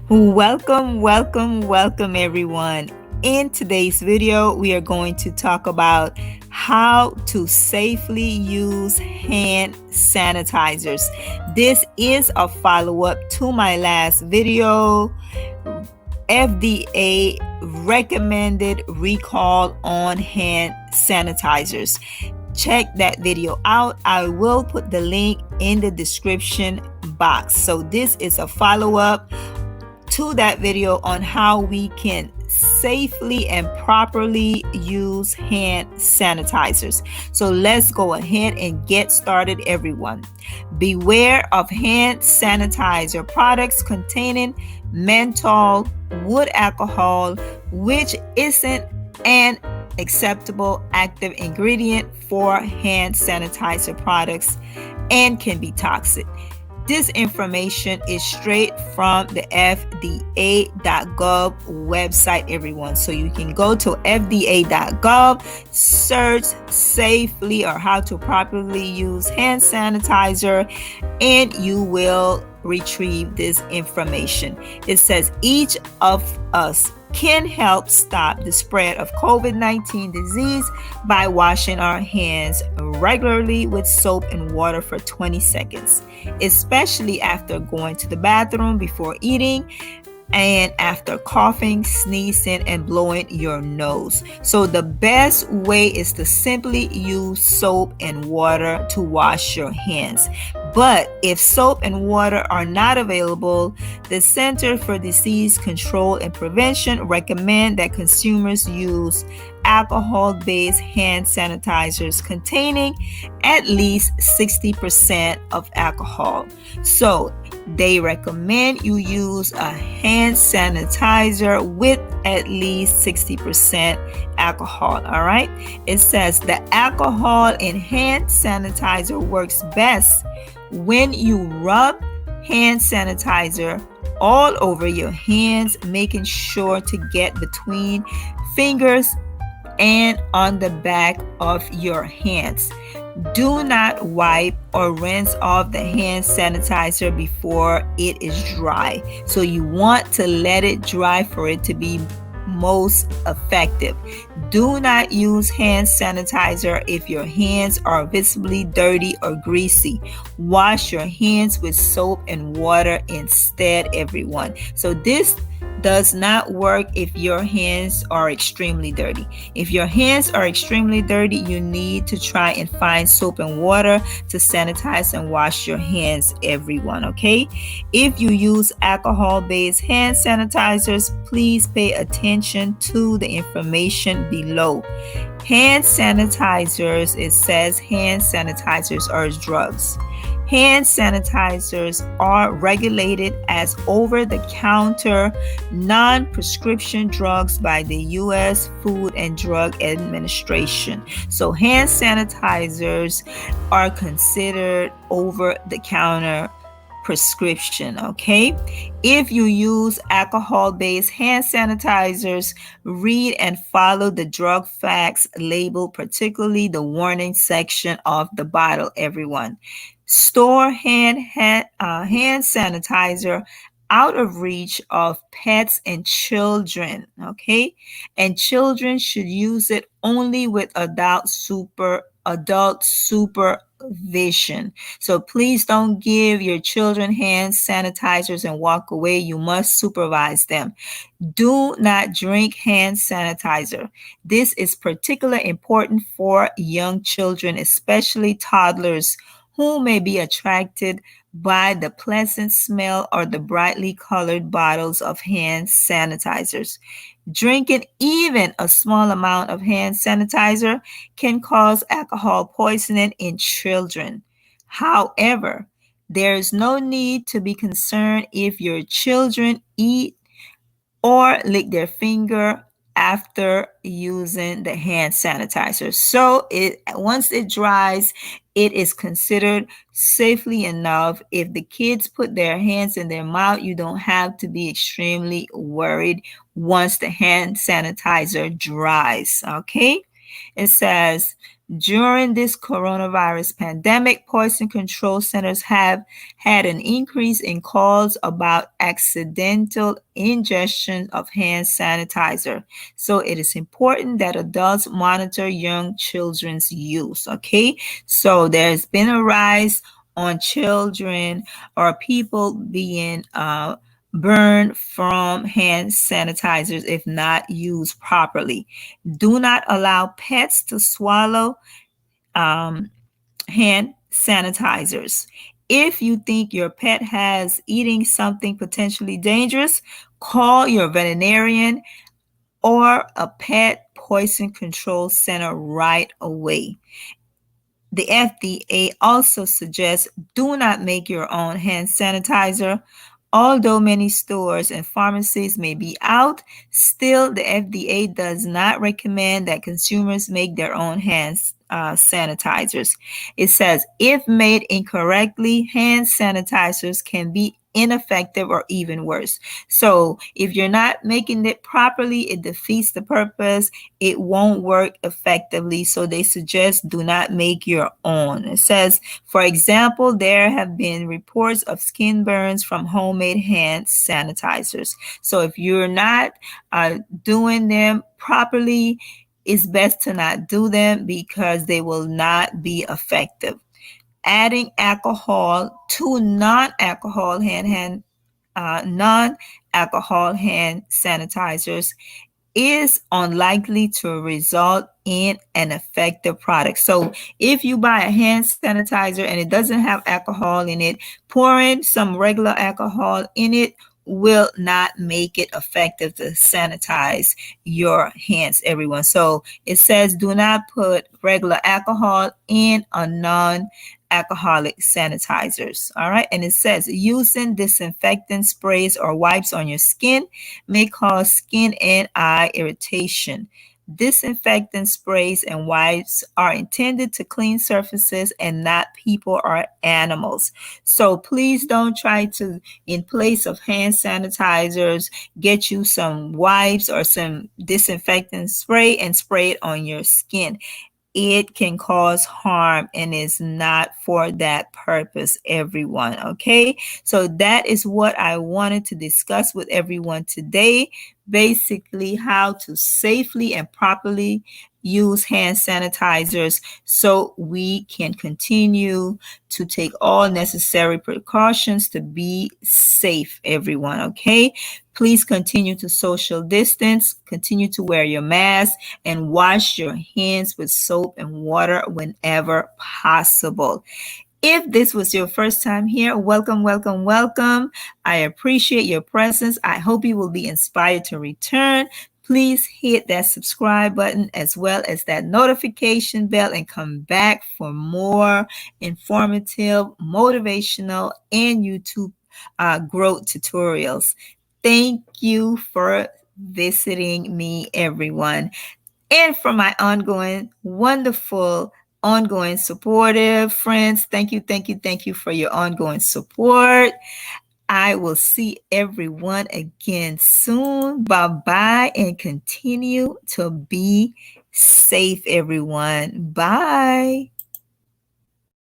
Welcome everyone. In today's video, we are going to talk about how to safely use hand sanitizers. This is a follow-up to my last video, FDA recommended recall on hand sanitizers. Check that video out. I will put the link in the description box. So this is a follow-up to that video on how we can safely and properly use hand sanitizers. So let's go ahead and get started, everyone. Beware of hand sanitizer products containing menthol, wood alcohol, which isn't an acceptable active ingredient for hand sanitizer products and can be toxic. This information is straight from the FDA.gov website, everyone. So you can go to FDA.gov, search safely or how to properly use hand sanitizer, and you will retrieve this information. It says each of us can help stop the spread of COVID-19 disease by washing our hands regularly with soap and water for 20 seconds, especially after going to the bathroom, before eating, and after coughing, sneezing, and blowing your nose. So the best way is to simply use soap and water to wash your hands. But if soap and water are not available, the Center for Disease Control and Prevention recommend that consumers use alcohol-based hand sanitizers containing at least 60% of alcohol. So they recommend you use a hand sanitizer with at least 60% alcohol. All right. It says the alcohol in hand sanitizer works best when you rub hand sanitizer all over your hands, making sure to get between fingers and on the back of your hands. Do not wipe or rinse off the hand sanitizer before it is dry. So you want to let it dry for it to be most effective. Do not use hand sanitizer if your hands are visibly dirty or greasy. Wash your hands with soap and water instead, everyone. So this does not work if your hands are extremely dirty. If your hands are extremely dirty, you need to try and find soap and water to sanitize and wash your hands, everyone, okay? If you use alcohol-based hand sanitizers, please pay attention to the information below. Hand sanitizers, it says hand sanitizers are drugs. Hand sanitizers are regulated as over-the-counter non-prescription drugs by the U.S. Food and Drug Administration. So hand sanitizers are considered over-the-counter prescription, okay? If you use alcohol-based hand sanitizers, read and follow the drug facts label, particularly the warning section of the bottle, everyone. Store hand sanitizer out of reach of pets and children, okay? And children should use it only with adult supervision. So please don't give your children hand sanitizers and walk away. You must supervise them. Do not drink hand sanitizer. This is particularly important for young children, especially toddlers, who may be attracted by the pleasant smell or the brightly colored bottles of hand sanitizers. Drinking even a small amount of hand sanitizer can cause alcohol poisoning in children. However, there is no need to be concerned if your children eat or lick their finger after using the hand sanitizer. So once it dries, it is considered safely enough. If the kids put their hands in their mouth, you don't have to be extremely worried once the hand sanitizer dries, okay? It says During this coronavirus pandemic, poison control centers have had an increase in calls about accidental ingestion of hand sanitizer. So it is important that adults monitor young children's use. Okay, so there's been a rise on children or people being burned from hand sanitizers if not used properly. Do not allow pets to swallow hand sanitizers. If you think your pet has eating something potentially dangerous, call your veterinarian or a pet poison control center right away. The FDA also suggests do not make your own hand sanitizer. Although many stores and pharmacies may be out, still the FDA does not recommend that consumers make their own hand sanitizers. It says if made incorrectly, hand sanitizers can be ineffective or even worse. So if you're not making it properly, it defeats the purpose. It won't work effectively. So they suggest do not make your own. It says, for example, there have been reports of skin burns from homemade hand sanitizers. So if you're not doing them properly, it's best to not do them because they will not be effective. Adding alcohol to non-alcohol hand sanitizers is unlikely to result in an effective product. So if you buy a hand sanitizer and it doesn't have alcohol in it, pouring some regular alcohol in it will not make it effective to sanitize your hands, everyone. So it says do not put regular alcohol in a non-alcoholic sanitizers. All right. And it says using disinfectant sprays or wipes on your skin may cause skin and eye irritation. Disinfectant sprays and wipes are intended to clean surfaces and not people or animals. So please don't try to, in place of hand sanitizers, get you some wipes or some disinfectant spray and spray it on your skin. It can cause harm and is not for that purpose, everyone. Okay, so that is what I wanted to discuss with everyone today. Basically, how to safely and properly use hand sanitizers so we can continue to take all necessary precautions to be safe, everyone. Okay, please continue to social distance, continue to wear your mask, and wash your hands with soap and water whenever possible. If this was your first time here, welcome, welcome, welcome. I appreciate your presence. I hope you will be inspired to return. Please hit that subscribe button as well as that notification bell and come back for more informative, motivational, and YouTube growth tutorials. Thank you for visiting me, everyone. And for my ongoing supportive friends, thank you, thank you, thank you for your ongoing support. I will see everyone again soon. Bye-bye, and continue to be safe, everyone. Bye.